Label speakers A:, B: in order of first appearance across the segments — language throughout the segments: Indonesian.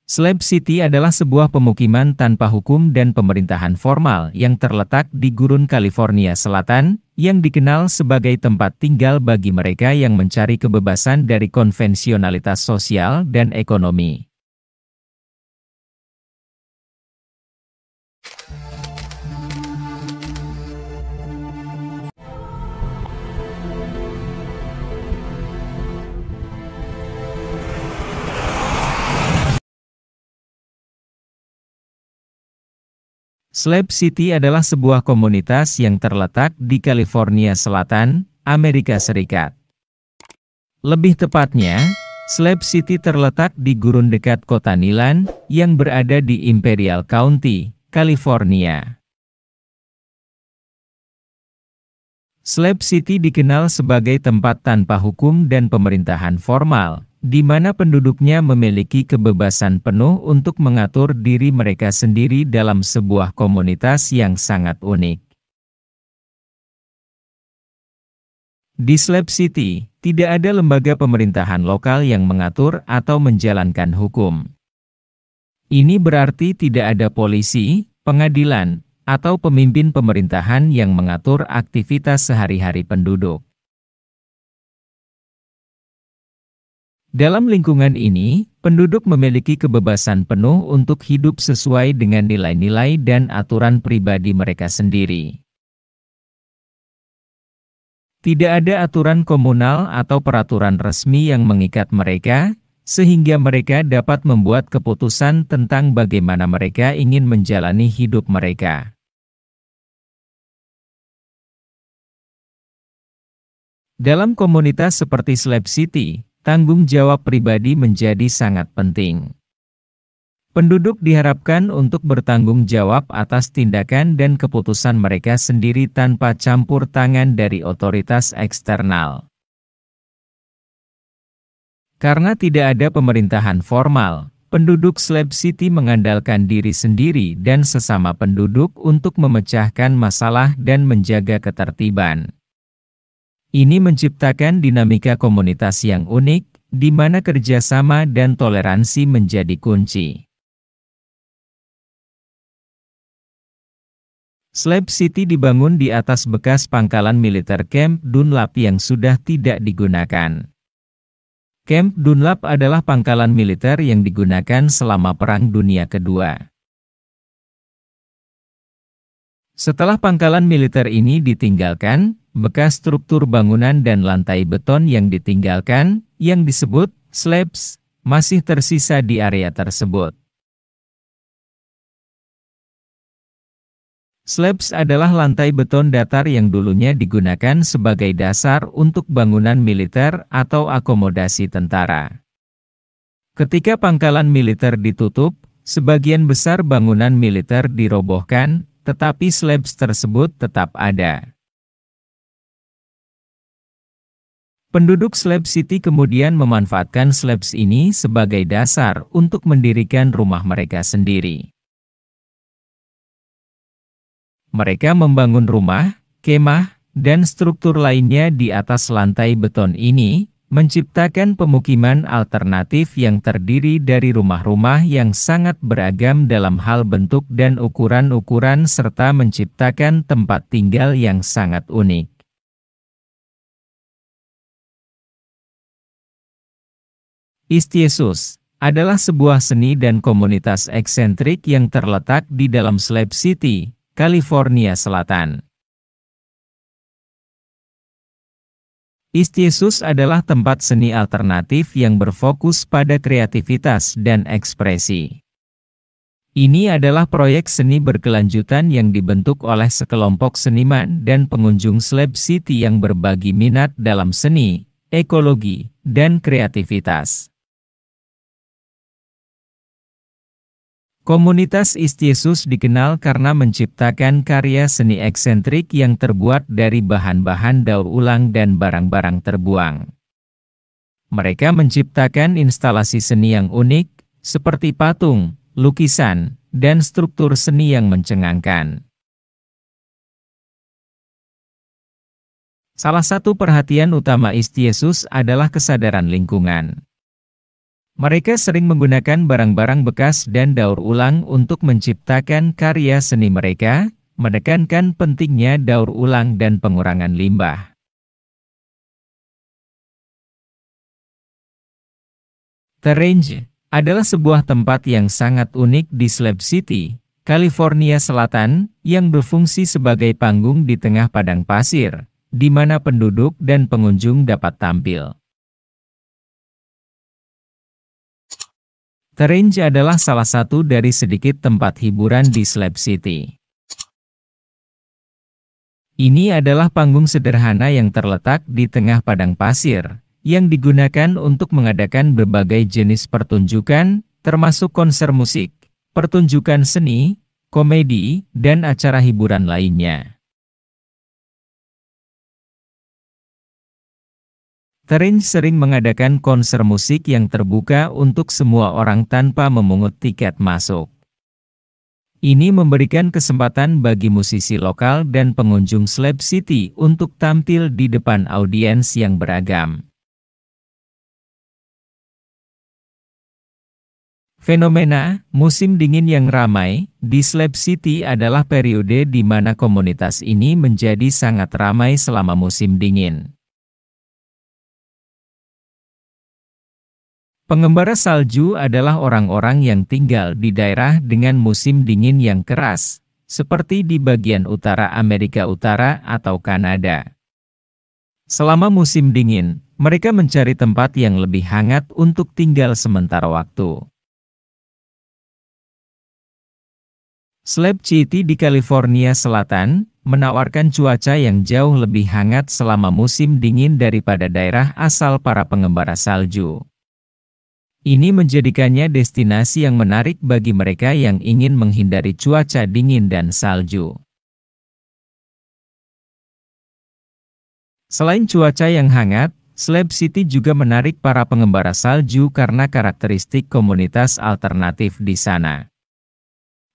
A: Slab City adalah sebuah pemukiman tanpa hukum dan pemerintahan formal yang terletak di gurun California Selatan, yang dikenal sebagai tempat tinggal bagi mereka yang mencari kebebasan dari konvensionalitas sosial dan ekonomi. Slab City adalah sebuah komunitas yang terletak di California Selatan, Amerika Serikat. Lebih tepatnya, Slab City terletak di gurun dekat kota Nilan, yang berada di Imperial County, California. Slab City dikenal sebagai tempat tanpa hukum dan pemerintahan formal, di mana penduduknya memiliki kebebasan penuh untuk mengatur diri mereka sendiri dalam sebuah komunitas yang sangat unik. Di Slab City, tidak ada lembaga pemerintahan lokal yang mengatur atau menjalankan hukum. Ini berarti tidak ada polisi, pengadilan, atau pemimpin pemerintahan yang mengatur aktivitas sehari-hari penduduk. Dalam lingkungan ini, penduduk memiliki kebebasan penuh untuk hidup sesuai dengan nilai-nilai dan aturan pribadi mereka sendiri. Tidak ada aturan komunal atau peraturan resmi yang mengikat mereka, sehingga mereka dapat membuat keputusan tentang bagaimana mereka ingin menjalani hidup mereka. Dalam komunitas seperti Slab City, tanggung jawab pribadi menjadi sangat penting. Penduduk diharapkan untuk bertanggung jawab atas tindakan dan keputusan mereka sendiri tanpa campur tangan dari otoritas eksternal. Karena tidak ada pemerintahan formal, penduduk Slab City mengandalkan diri sendiri dan sesama penduduk untuk memecahkan masalah dan menjaga ketertiban. Ini menciptakan dinamika komunitas yang unik, di mana kerjasama dan toleransi menjadi kunci. Slab City dibangun di atas bekas pangkalan militer Camp Dunlap yang sudah tidak digunakan. Camp Dunlap adalah pangkalan militer yang digunakan selama Perang Dunia Kedua. Setelah pangkalan militer ini ditinggalkan, bekas struktur bangunan dan lantai beton yang ditinggalkan, yang disebut slabs, masih tersisa di area tersebut. Slabs adalah lantai beton datar yang dulunya digunakan sebagai dasar untuk bangunan militer atau akomodasi tentara. Ketika pangkalan militer ditutup, sebagian besar bangunan militer dirobohkan, tetapi slabs tersebut tetap ada. Penduduk Slab City kemudian memanfaatkan slabs ini sebagai dasar untuk mendirikan rumah mereka sendiri. Mereka membangun rumah, kemah, dan struktur lainnya di atas lantai beton ini, menciptakan pemukiman alternatif yang terdiri dari rumah-rumah yang sangat beragam dalam hal bentuk dan ukuran-ukuran serta menciptakan tempat tinggal yang sangat unik. Istiesus adalah sebuah seni dan komunitas eksentrik yang terletak di dalam Slab City, California Selatan. Istiesus adalah tempat seni alternatif yang berfokus pada kreativitas dan ekspresi. Ini adalah proyek seni berkelanjutan yang dibentuk oleh sekelompok seniman dan pengunjung Slab City yang berbagi minat dalam seni, ekologi, dan kreativitas. Komunitas Istiesus dikenal karena menciptakan karya seni eksentrik yang terbuat dari bahan-bahan daur ulang dan barang-barang terbuang. Mereka menciptakan instalasi seni yang unik, seperti patung, lukisan, dan struktur seni yang mencengangkan. Salah satu perhatian utama Istiesus adalah kesadaran lingkungan. Mereka sering menggunakan barang-barang bekas dan daur ulang untuk menciptakan karya seni mereka, menekankan pentingnya daur ulang dan pengurangan limbah. The Range adalah sebuah tempat yang sangat unik di Slab City, California Selatan, yang berfungsi sebagai panggung di tengah padang pasir, di mana penduduk dan pengunjung dapat tampil. The Range adalah salah satu dari sedikit tempat hiburan di Slab City. Ini adalah panggung sederhana yang terletak di tengah padang pasir, yang digunakan untuk mengadakan berbagai jenis pertunjukan, termasuk konser musik, pertunjukan seni, komedi, dan acara hiburan lainnya. The Range sering mengadakan konser musik yang terbuka untuk semua orang tanpa memungut tiket masuk. Ini memberikan kesempatan bagi musisi lokal dan pengunjung Slab City untuk tampil di depan audiens yang beragam. Fenomena musim dingin yang ramai di Slab City adalah periode di mana komunitas ini menjadi sangat ramai selama musim dingin. Pengembara salju adalah orang-orang yang tinggal di daerah dengan musim dingin yang keras, seperti di bagian utara Amerika Utara atau Kanada. Selama musim dingin, mereka mencari tempat yang lebih hangat untuk tinggal sementara waktu. Slab City di California Selatan menawarkan cuaca yang jauh lebih hangat selama musim dingin daripada daerah asal para pengembara salju. Ini menjadikannya destinasi yang menarik bagi mereka yang ingin menghindari cuaca dingin dan salju. Selain cuaca yang hangat, Slab City juga menarik para pengembara salju karena karakteristik komunitas alternatif di sana.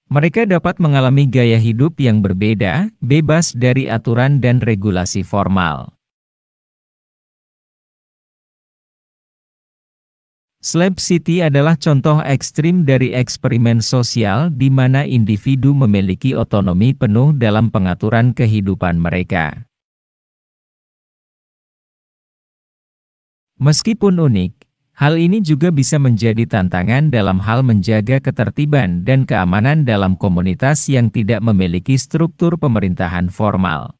A: Mereka dapat mengalami gaya hidup yang berbeda, bebas dari aturan dan regulasi formal. Slab City adalah contoh ekstrim dari eksperimen sosial di mana individu memiliki otonomi penuh dalam pengaturan kehidupan mereka. Meskipun unik, hal ini juga bisa menjadi tantangan dalam hal menjaga ketertiban dan keamanan dalam komunitas yang tidak memiliki struktur pemerintahan formal.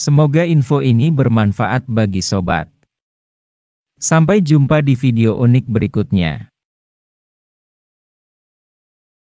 A: Semoga info ini bermanfaat bagi sobat. Sampai jumpa di video unik berikutnya.